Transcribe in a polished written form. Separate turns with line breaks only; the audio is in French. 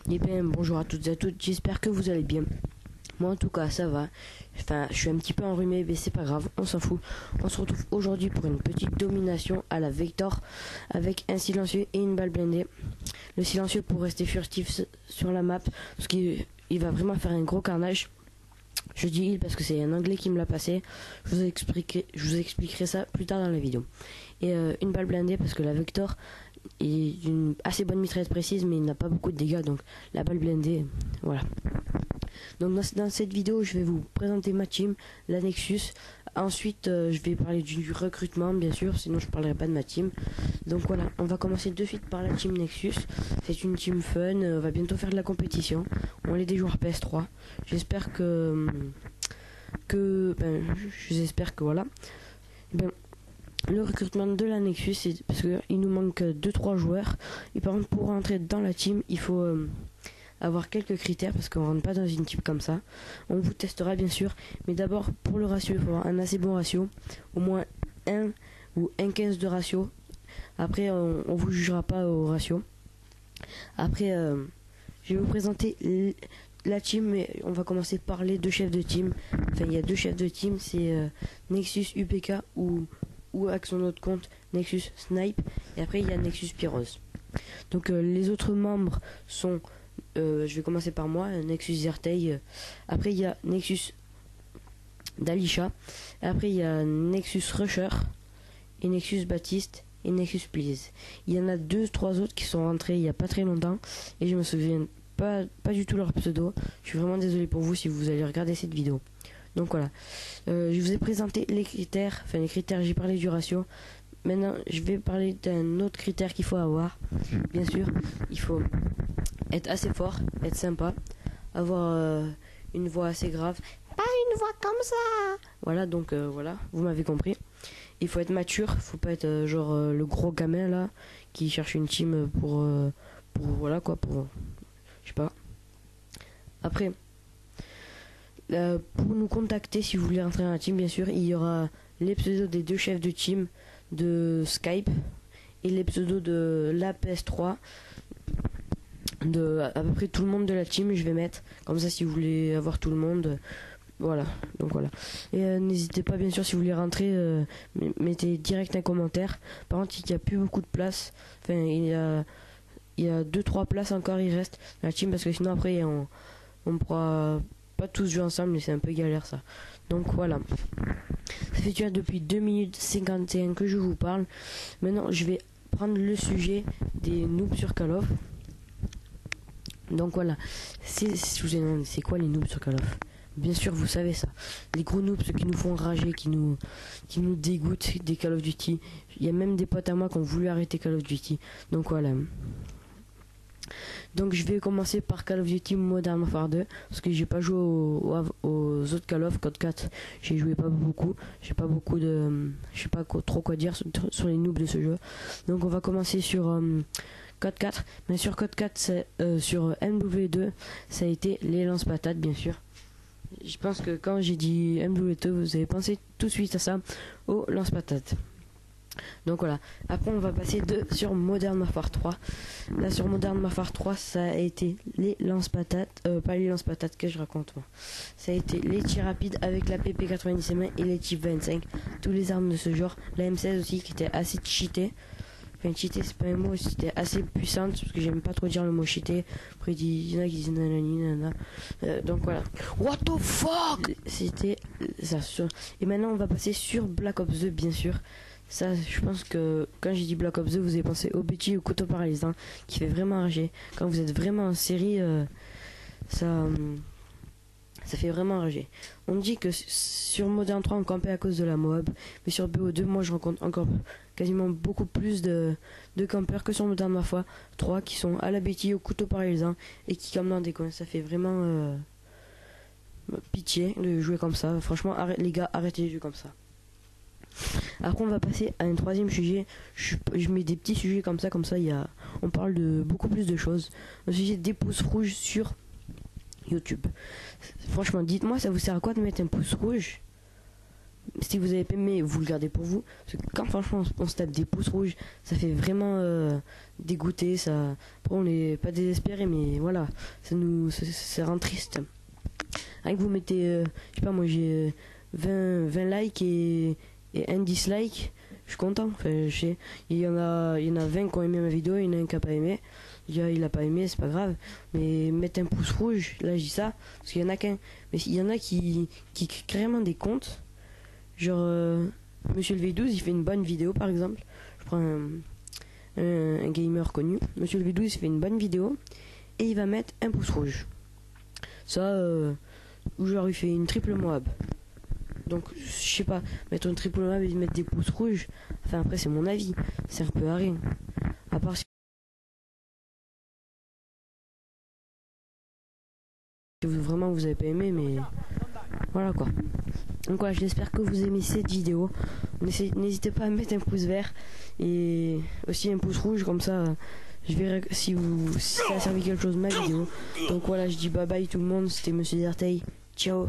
Eh bien, bonjour à toutes et à tous, j'espère que vous allez bien. Moi en tout cas ça va. Enfin, je suis un petit peu enrhumé, mais c'est pas grave, on s'en fout. On se retrouve aujourd'hui pour une petite domination à la Vector avec un silencieux et une balle blindée. Le silencieux pour rester furtif sur la map, parce qu'il va vraiment faire un gros carnage. Je dis il parce que c'est un anglais qui me l'a passé. Je vous expliquerai ça plus tard dans la vidéo. Et une balle blindée parce que la Vector est une assez bonne mitraillette précise, mais il n'a pas beaucoup de dégâts, donc la balle blindée, voilà. Donc dans cette vidéo, je vais vous présenter ma team, la Nexus. Ensuite, je vais parler du recrutement, bien sûr, sinon je parlerai pas de ma team. Donc voilà, on va commencer de suite par la team Nexus. C'est une team fun, on va bientôt faire de la compétition. On est des joueurs PS3. J'espère j'espère que voilà. Ben, le recrutement de la Nexus, c'est parce qu'il nous manque 2-3 joueurs. Et par contre, pour rentrer dans la team, il faut avoir quelques critères parce qu'on rentre pas dans une team comme ça. On vous testera bien sûr, mais d'abord pour le ratio, il faut avoir un assez bon ratio, au moins 1 ou 1,15 de ratio. Après, on vous jugera pas au ratio. Après, je vais vous présenter la team, mais on va commencer par les deux chefs de team. Enfin, il y a deux chefs de team, c'est Nexus UPK ou avec son autre compte Nexus Snipe, et après il y a Nexus Pyros. Donc les autres membres sont je vais commencer par moi, Nexus Zertei, après il y a Nexus Dalisha, après il y a Nexus Rusher et Nexus Baptiste et Nexus Please. Il y en a 2-3 autres qui sont rentrés il y a pas très longtemps et je me souviens pas du tout leur pseudo. Je suis vraiment désolé pour vous si vous allez regarder cette vidéo. Donc voilà, je vous ai présenté les critères, j'ai parlé du ratio. Maintenant je vais parler d'un autre critère qu'il faut avoir. Bien sûr, il faut être assez fort, être sympa, avoir une voix assez grave, pas une voix comme ça. Voilà, donc voilà, vous m'avez compris. Il faut être mature, faut pas être le gros gamin là qui cherche une team pour voilà quoi, pour je sais pas. Après, pour nous contacter si vous voulez rentrer dans la team, bien sûr, il y aura les pseudos des deux chefs de team de Skype et les pseudos de la PS3 de à peu près tout le monde de la team. Je vais mettre comme ça si vous voulez avoir tout le monde. Voilà, donc voilà. Et n'hésitez pas bien sûr si vous voulez rentrer, mettez direct un commentaire. Par contre, il n'y a plus beaucoup de place. Enfin, il y a 2-3 places encore, il reste dans la team parce que sinon après on pourra pas tous jouer ensemble et c'est un peu galère ça. Donc voilà. Ça fait déjà depuis 2 minutes 51 que je vous parle. Maintenant je vais prendre le sujet des noobs sur Call of. Donc voilà. Je vous ai demandé c'est quoi les noobs sur Call of. Bien sûr vous savez ça. Les gros noobs, ceux qui nous font rager, qui nous dégoûtent des Call of Duty. Il y a même des potes à moi qui ont voulu arrêter Call of Duty. Donc voilà. Donc je vais commencer par Call of Duty Modern Warfare 2 parce que j'ai pas joué aux autres Call of. Code 4 j'ai joué pas beaucoup, j'ai pas beaucoup de je sais pas trop quoi dire sur les noobs de ce jeu. Donc on va commencer sur Code 4, mais sur Code 4 c'est sur MW2 ça a été les lance-patates bien sûr. Je pense que quand j'ai dit MW2 vous avez pensé tout de suite à ça, au lance-patates. Donc voilà, après on va passer sur Modern Warfare 3. Là sur Modern Warfare 3 ça a été les lance-patates, pas les lance-patates que je raconte moi. Ça a été les tirs rapides avec la PP90M et les types 25. Tous les armes de ce genre, la M16 aussi qui était assez cheatée. Enfin cheaté c'est pas un mot, c'était assez puissante parce que j'aime pas trop dire le mot cheaté. Après il y en a qui disent nanani nanana. Donc voilà. What the fuck. C'était ça. Et maintenant on va passer sur Black Ops 2 bien sûr. Ça, je pense que quand j'ai dit Black Ops 2, vous avez pensé au petit ou couteau paralysant qui fait vraiment rager. Quand vous êtes vraiment en série, ça fait vraiment rager. On dit que sur Modern 3, on campait à cause de la Moab, mais sur BO2, moi je rencontre encore quasiment beaucoup plus de campeurs que sur Modern Warfare 3 qui sont à la bêtise au couteau paralysant et qui campent dans des coins. Ça fait vraiment pitié de jouer comme ça. Franchement, les gars, arrêtez de jouer comme ça. Après on va passer à un troisième sujet. Je mets des petits sujets comme ça on parle de beaucoup plus de choses. Un sujet des pouces rouges sur YouTube. Franchement dites-moi ça vous sert à quoi de mettre un pouce rouge? si vous avez pas aimé, vous le gardez pour vous. Parce que quand franchement on se tape des pouces rouges, ça fait vraiment dégoûter. Ça, après on est pas désespéré, mais voilà, ça rend triste. Rien que vous mettez, je sais pas, moi j'ai 20 likes et un dislike, je suis content. Enfin, il y en a 20 qui ont aimé ma vidéo, il y en a un qui a pas aimé. Il a pas aimé, c'est pas grave. Mais mettre un pouce rouge, là je dis ça, parce qu'il y en a qu'un. Mais il y en a qui créent carrément des comptes. Genre, Monsieur le V12, il fait une bonne vidéo par exemple. Je prends un gamer connu. Monsieur le V12, il fait une bonne vidéo et il va mettre un pouce rouge. Ça, ou genre il fait une triple Moab. Donc, je sais pas, mettre une triple Moab et mettre des pouces rouges, enfin après c'est mon avis, c'est un peu à rien. À part si vraiment vous avez pas aimé, mais voilà quoi. Donc voilà, j'espère que vous aimez cette vidéo. N'hésitez pas à mettre un pouce vert et aussi un pouce rouge, comme ça je verrai si ça a servi quelque chose ma vidéo. Donc voilà, je dis bye bye tout le monde, c'était Monsieur Zertei, ciao.